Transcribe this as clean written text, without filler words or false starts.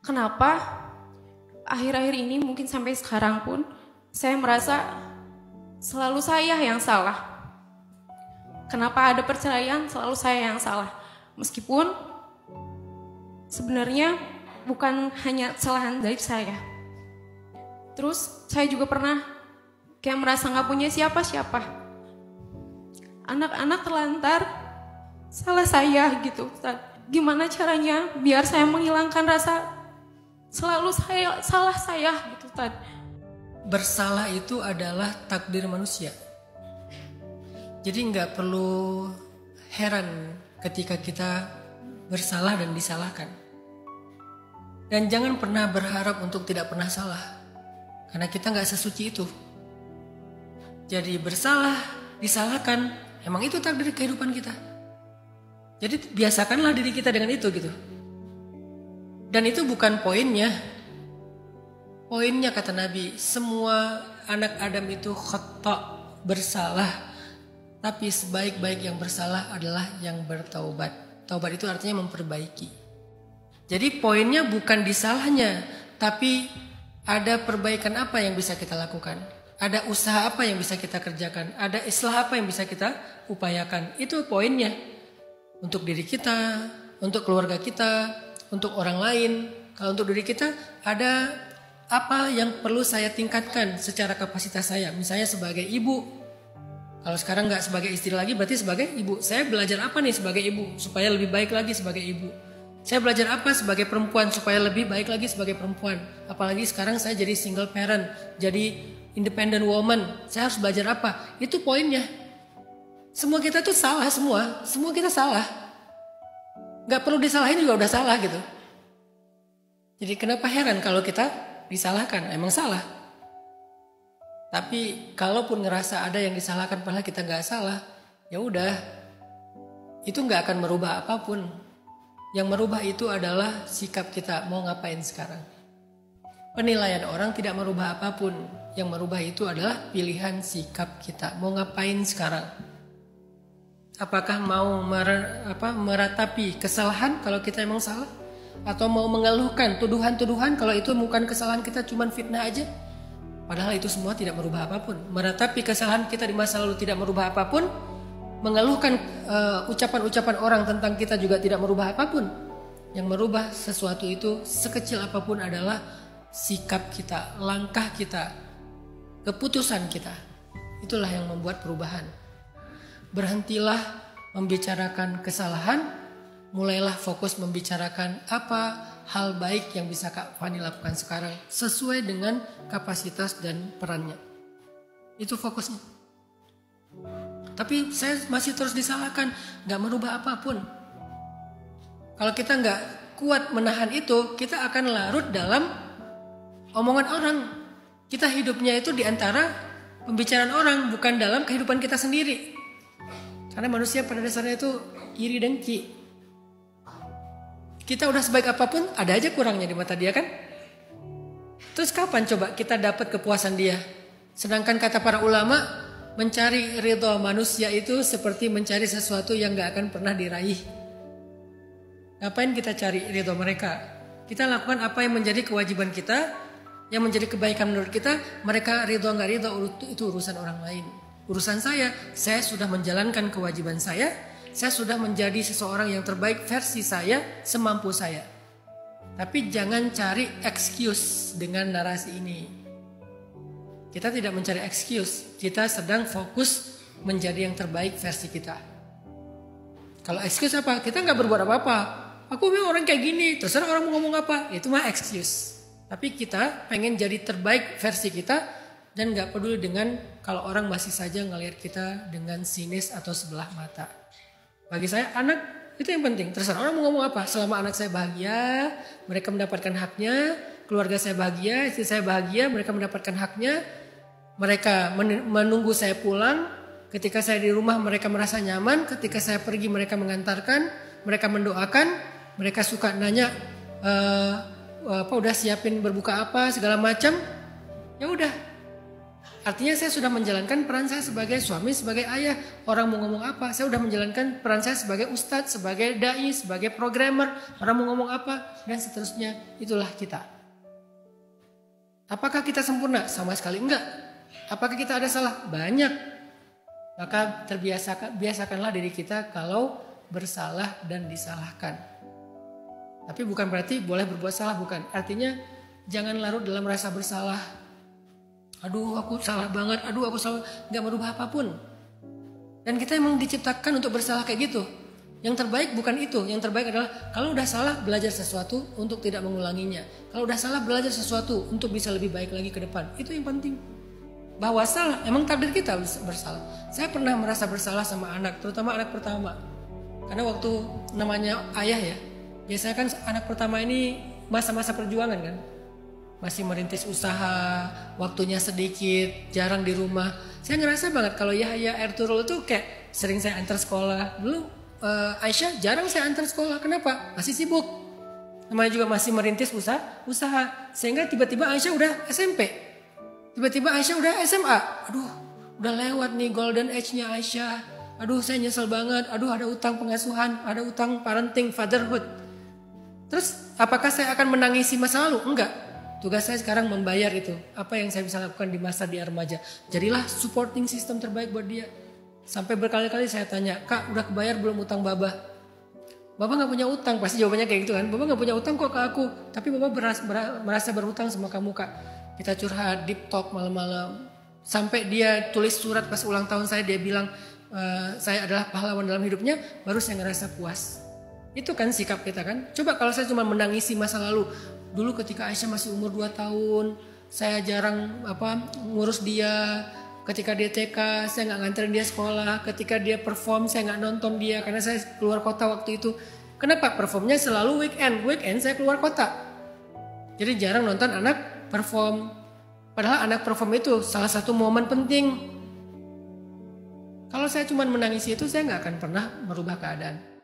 kenapa akhir-akhir ini mungkin sampai sekarang pun saya merasa selalu saya yang salah. Kenapa ada perceraian selalu saya yang salah. Meskipun sebenarnya bukan hanya kesalahan dari saya. Terus saya juga pernah kayak merasa gak punya siapa-siapa. Anak-anak terlantar, salah saya gitu. Gimana caranya biar saya menghilangkan rasa selalu salah saya gitu, Tad. Bersalah itu adalah takdir manusia. Jadi nggak perlu heran ketika kita bersalah dan disalahkan. Dan jangan pernah berharap untuk tidak pernah salah. Karena kita nggak sesuci itu. Jadi bersalah, disalahkan, emang itu takdir kehidupan kita. Jadi biasakanlah diri kita dengan itu gitu. Dan itu bukan poinnya. Poinnya kata Nabi, semua anak Adam itu khata, bersalah. Tapi sebaik-baik yang bersalah adalah yang bertaubat. Taubat itu artinya memperbaiki. Jadi poinnya bukan di salahnya, tapi ada perbaikan apa yang bisa kita lakukan. Ada usaha apa yang bisa kita kerjakan. Ada islah apa yang bisa kita upayakan. Itu poinnya. Untuk diri kita, untuk keluarga kita, untuk orang lain. Kalau untuk diri kita ada apa yang perlu saya tingkatkan secara kapasitas saya. Misalnya sebagai ibu. Kalau sekarang nggak sebagai istri lagi berarti sebagai ibu. Saya belajar apa nih sebagai ibu supaya lebih baik lagi sebagai ibu. Saya belajar apa sebagai perempuan supaya lebih baik lagi sebagai perempuan. Apalagi sekarang saya jadi single parent, jadi independent woman. Saya harus belajar apa? Itu poinnya. Semua kita tuh salah semua. Semua kita salah. Gak perlu disalahin juga udah salah gitu. Jadi kenapa heran kalau kita disalahkan? Emang salah. Tapi kalaupun ngerasa ada yang disalahkan padahal kita gak salah, ya udah. Itu gak akan merubah apapun. Yang merubah itu adalah sikap kita mau ngapain sekarang. Penilaian orang tidak merubah apapun. Yang merubah itu adalah pilihan sikap kita. Mau ngapain sekarang? Apakah mau meratapi kesalahan kalau kita emang salah? Atau mau mengeluhkan tuduhan-tuduhan kalau itu bukan kesalahan kita, cuman fitnah aja? Padahal itu semua tidak merubah apapun. Meratapi kesalahan kita di masa lalu tidak merubah apapun. Mengeluhkan ucapan-ucapan orang tentang kita juga tidak merubah apapun. Yang merubah sesuatu itu sekecil apapun adalah sikap kita, langkah kita, keputusan kita. Itulah yang membuat perubahan. Berhentilah membicarakan kesalahan, mulailah fokus membicarakan apa hal baik yang bisa Kak Fani lakukan sekarang sesuai dengan kapasitas dan perannya. Itu fokusnya. Tapi saya masih terus disalahkan, gak merubah apapun. Kalau kita gak kuat menahan itu, kita akan larut dalam omongan orang. Kita hidupnya itu di antara pembicaraan orang, bukan dalam kehidupan kita sendiri. Karena manusia pada dasarnya itu iri dengki. Kita udah sebaik apapun, ada aja kurangnya di mata dia kan. Terus kapan coba kita dapat kepuasan dia? Sedangkan kata para ulama, mencari ridho manusia itu seperti mencari sesuatu yang gak akan pernah diraih. Ngapain kita cari ridho mereka? Kita lakukan apa yang menjadi kewajiban kita, yang menjadi kebaikan menurut kita. Mereka ridho gak ridho itu urusan orang lain. Urusan saya sudah menjalankan kewajiban saya sudah menjadi seseorang yang terbaik versi saya, semampu saya. Tapi jangan cari excuse dengan narasi ini. Kita tidak mencari excuse, kita sedang fokus menjadi yang terbaik versi kita. Kalau excuse apa? Kita gak berbuat apa-apa. Aku memang orang kayak gini, terserah orang mau ngomong apa. Itu mah excuse. Tapi kita pengen jadi terbaik versi kita dan gak peduli dengan kalau orang masih saja ngelihat kita dengan sinis atau sebelah mata. Bagi saya anak itu yang penting. Terserah orang mau ngomong apa. Selama anak saya bahagia, mereka mendapatkan haknya. Keluarga saya bahagia, istri saya bahagia, mereka mendapatkan haknya. Mereka menunggu saya pulang. Ketika saya di rumah mereka merasa nyaman. Ketika saya pergi mereka mengantarkan. Mereka mendoakan. Mereka suka nanya udah siapin berbuka apa segala macam. Ya udah. Artinya saya sudah menjalankan peran saya sebagai suami, sebagai ayah. Orang mau ngomong apa, saya sudah menjalankan peran saya sebagai ustadz, sebagai dai, sebagai programmer. Orang mau ngomong apa, dan seterusnya. Itulah kita. Apakah kita sempurna? Sama sekali enggak. Apakah kita ada salah? Banyak. Maka biasakanlah diri kita kalau bersalah dan disalahkan. Tapi bukan berarti boleh berbuat salah, bukan. Artinya jangan larut dalam rasa bersalah. Aduh aku salah banget, aduh aku salah, gak merubah apapun. Dan kita emang diciptakan untuk bersalah kayak gitu. Yang terbaik bukan itu, yang terbaik adalah kalau udah salah belajar sesuatu untuk tidak mengulanginya. Kalau udah salah belajar sesuatu untuk bisa lebih baik lagi ke depan. Itu yang penting. Bahwa salah, emang takdir kita bersalah. Saya pernah merasa bersalah sama anak, terutama anak pertama. Karena waktu namanya ayah ya, biasanya kan anak pertama ini masa-masa perjuangan kan. Masih merintis usaha, waktunya sedikit, jarang di rumah. Saya ngerasa banget kalau Yahya Ertugrul itu kayak sering saya antar sekolah. Dulu Aisyah jarang saya antar sekolah. Kenapa? Masih sibuk. Namanya juga masih merintis usaha. Sehingga tiba-tiba Aisyah udah SMP. Tiba-tiba Aisyah udah SMA. Aduh, udah lewat nih golden age-nya Aisyah. Aduh, saya nyesel banget. Aduh, ada utang pengasuhan, ada utang parenting, fatherhood. Terus apakah saya akan menangisi masa lalu? Enggak. Tugas saya sekarang membayar itu. Apa yang saya bisa lakukan di masa dia remaja. Jadilah supporting system terbaik buat dia. Sampai berkali-kali saya tanya, Kak udah kebayar belum utang Baba? Baba gak punya utang. Pasti jawabannya kayak gitu kan. Baba gak punya utang kok ke aku. Tapi Baba merasa berhutang sama kamu Kak. Kita curhat, deep talk malam-malam. Sampai dia tulis surat pas ulang tahun saya. Dia bilang saya adalah pahlawan dalam hidupnya. Baru saya ngerasa puas. Itu kan sikap kita kan. Coba kalau saya cuma menangisi masa lalu. Dulu ketika Aisyah masih umur 2 tahun, saya jarang ngurus dia. Ketika dia TK, saya gak nganterin dia sekolah. Ketika dia perform, saya gak nonton dia karena saya keluar kota waktu itu. Kenapa? Performnya selalu weekend. Weekend saya keluar kota. Jadi jarang nonton anak perform. Padahal anak perform itu salah satu momen penting. Kalau saya cuma menangisi itu, saya gak akan pernah merubah keadaan.